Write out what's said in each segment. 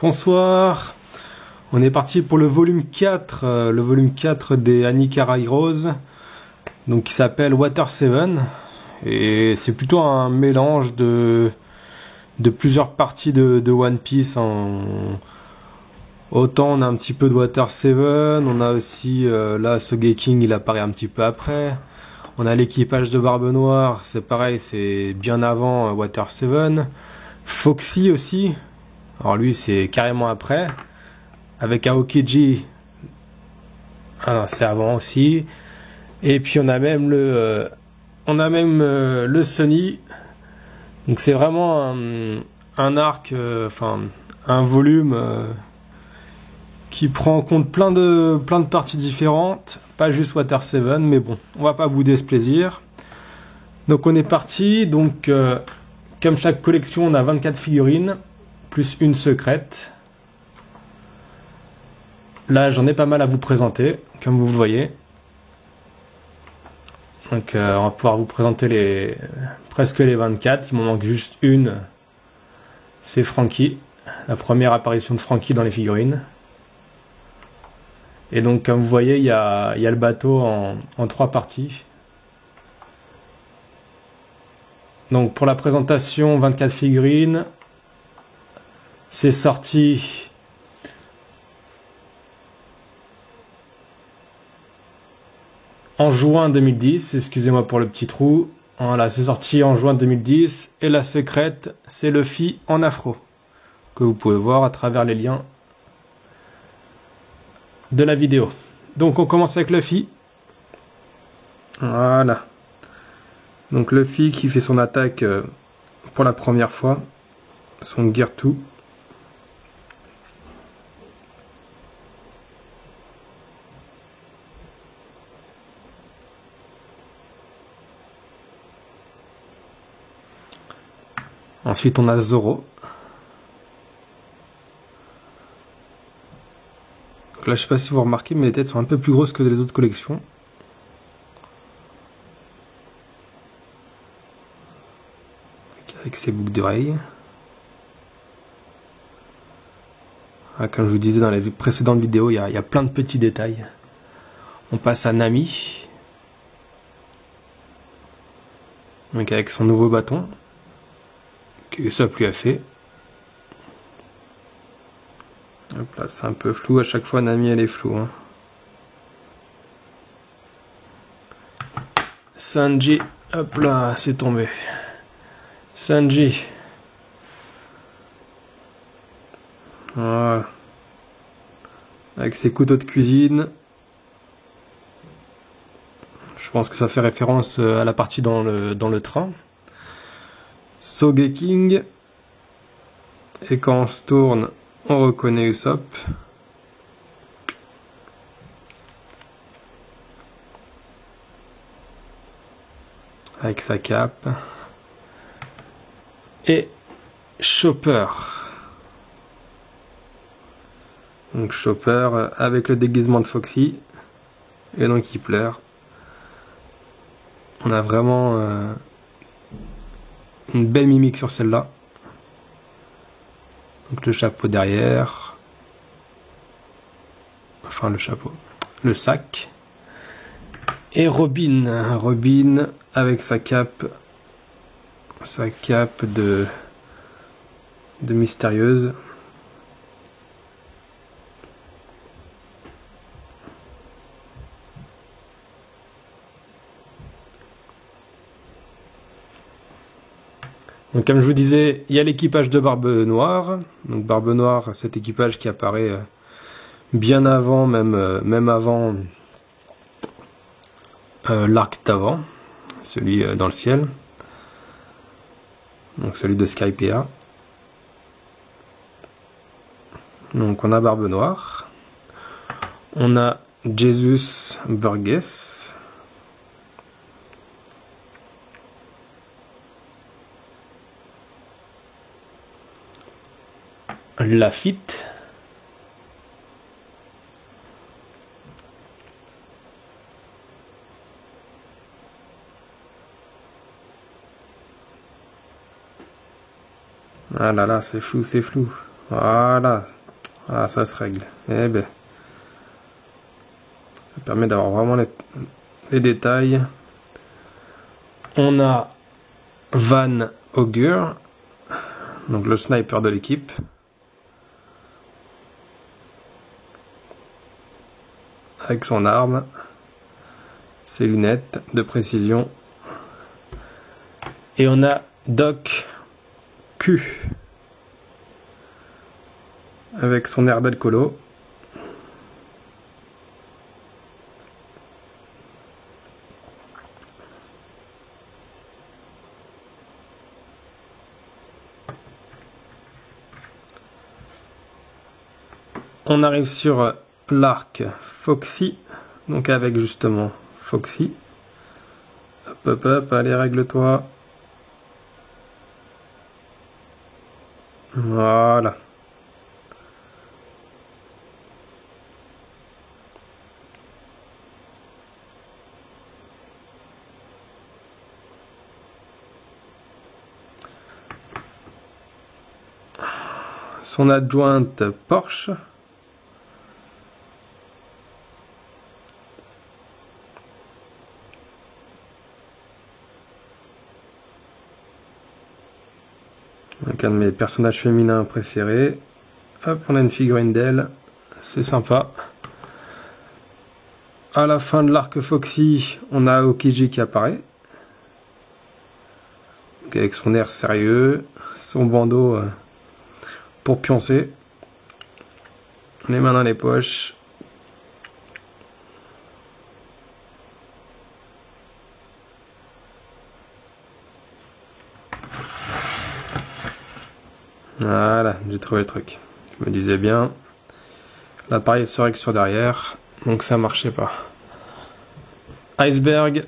Bonsoir, on est parti pour le volume 4, le volume 4 des Anicara Heroes, donc qui s'appelle Water 7, et c'est plutôt un mélange de plusieurs parties de One Piece. Autant on a un petit peu de Water 7, on a aussi, là Sogeking il apparaît un petit peu après, on a l'équipage de Barbe Noire, c'est pareil, c'est bien avant Water 7, Foxy aussi. Alors lui c'est carrément après, avec Aokiji, alors c'est avant aussi, et puis on a même le Sunny, donc c'est vraiment un arc, enfin un volume qui prend en compte plein de parties différentes, pas juste Water 7, mais bon, on va pas bouder ce plaisir. Donc on est parti, donc comme chaque collection on a 24 figurines, plus une secrète. Là, j'en ai pas mal à vous présenter, comme vous le voyez. Donc, on va pouvoir vous présenter presque les 24. Il m'en manque juste une. C'est Franky. La première apparition de Franky dans les figurines. Et donc, comme vous voyez, il y a le bateau en 3 parties. Donc, pour la présentation, 24 figurines. C'est sorti en juin 2010, excusez-moi pour le petit trou. Voilà, c'est sorti en juin 2010. Et la secrète, c'est Luffy en afro, que vous pouvez voir à travers les liens de la vidéo. Donc on commence avec Luffy. Voilà. Donc Luffy qui fait son attaque pour la première fois. Son Gear 2. Ensuite, on a Zoro. Donc là, je sais pas si vous remarquez, mais les têtes sont un peu plus grosses que les autres collections. Avec ses boucles d'oreilles. Ah, comme je vous disais dans les précédentes vidéos, il y a plein de petits détails. On passe à Nami. Donc avec son nouveau bâton. Que Usopp lui a fait. Hop là, c'est un peu flou, à chaque fois Nami elle est floue. Hein. Sanji, hop là, c'est tombé. Sanji. Voilà. Avec ses couteaux de cuisine. Je pense que ça fait référence à la partie dans le train. Sogeking. Et quand on se tourne, on reconnaît Usopp. Avec sa cape. Et Chopper. Donc Chopper avec le déguisement de Foxy. Et donc il pleure. On a vraiment une belle mimique sur celle-là. Donc le chapeau derrière. Enfin le chapeau. Le sac. Et Robin. Robin avec sa cape. Sa cape de mystérieuse. Donc comme je vous disais, il y a l'équipage de Barbe Noire. Donc Barbe Noire, cet équipage qui apparaît bien avant, même avant l'arc d'avant, celui dans le ciel. Donc celui de Skypiea. Donc on a Barbe Noire. On a Jesus Burgess. Lafitte. Ah là là, c'est flou, c'est flou. Voilà. Ah, ça se règle. Eh ben. Ça permet d'avoir vraiment les détails. On a Van Augur, donc le sniper de l'équipe. Avec son arme, ses lunettes de précision. Et on a Doc Q avec son air d'alcoolo. On arrive sur l'arc Foxy, donc avec justement Foxy. Hop hop hop, allez règle-toi. Voilà. Son adjointe Porsche. Donc un de mes personnages féminins préférés. Hop, on a une figurine d'elle. C'est sympa. À la fin de l'arc Foxy, on a Aokiji qui apparaît. Donc avec son air sérieux, son bandeau pour pioncer. Les mains dans les poches. Voilà, j'ai trouvé le truc. Je me disais bien. L'appareil se règle sur derrière, donc ça marchait pas. Iceberg.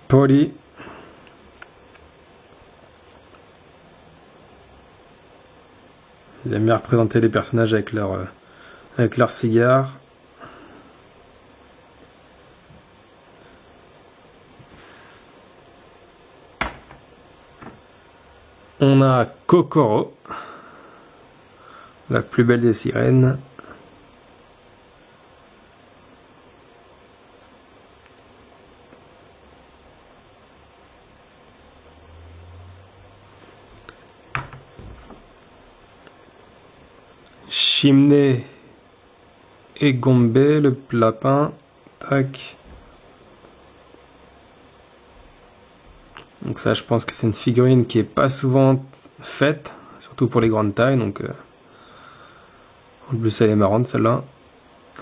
Polly. Ils aiment bien représenter les personnages avec leur cigare. On a Kokoro, la plus belle des sirènes. Chimney et Gombe, le lapin. Tac. Donc ça, je pense que c'est une figurine qui est pas souvent faite, surtout pour les grandes tailles. Donc en plus, elle est marrante celle-là.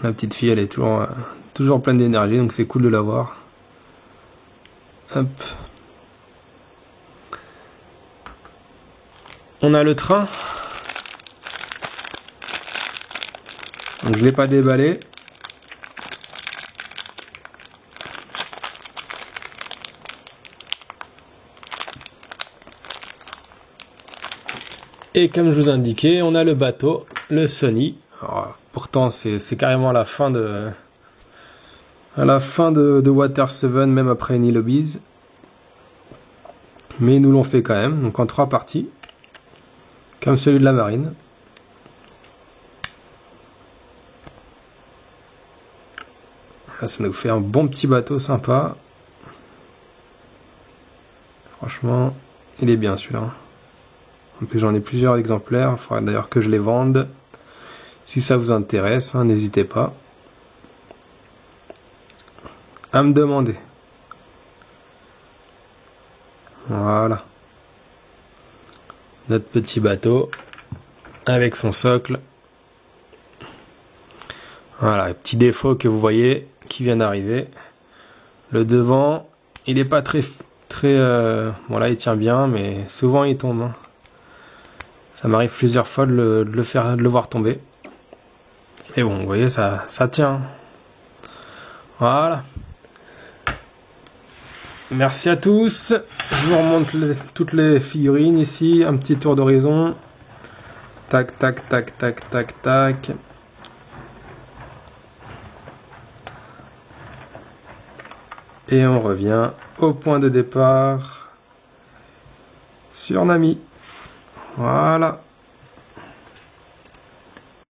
La petite fille, elle est toujours pleine d'énergie, donc c'est cool de la voir. Hop. On a le train. Donc je l'ai pas déballé. Et comme je vous indiquais, on a le bateau, le Sunny. Alors, pourtant c'est carrément à la fin de Water 7, même après Any Lobbies. Mais ils nous l'ont fait quand même, donc en 3 parties. Comme celui de la marine. Là, ça nous fait un bon petit bateau sympa. Franchement, il est bien celui-là. En plus, j'en ai plusieurs exemplaires. Il faudra d'ailleurs que je les vende. Si ça vous intéresse, hein, n'hésitez pas à me demander. Voilà. Notre petit bateau avec son socle. Voilà, petit défaut que vous voyez qui vient d'arriver. Le devant, il n'est pas très bon là il tient bien, mais souvent il tombe. Hein. Ça m'arrive plusieurs fois de le voir tomber. Mais bon, vous voyez, ça tient. Voilà. Merci à tous. Je vous remonte toutes les figurines ici. Un petit tour d'horizon. Tac, tac, tac, tac, tac, tac. Et on revient au point de départ sur Nami. Voilà.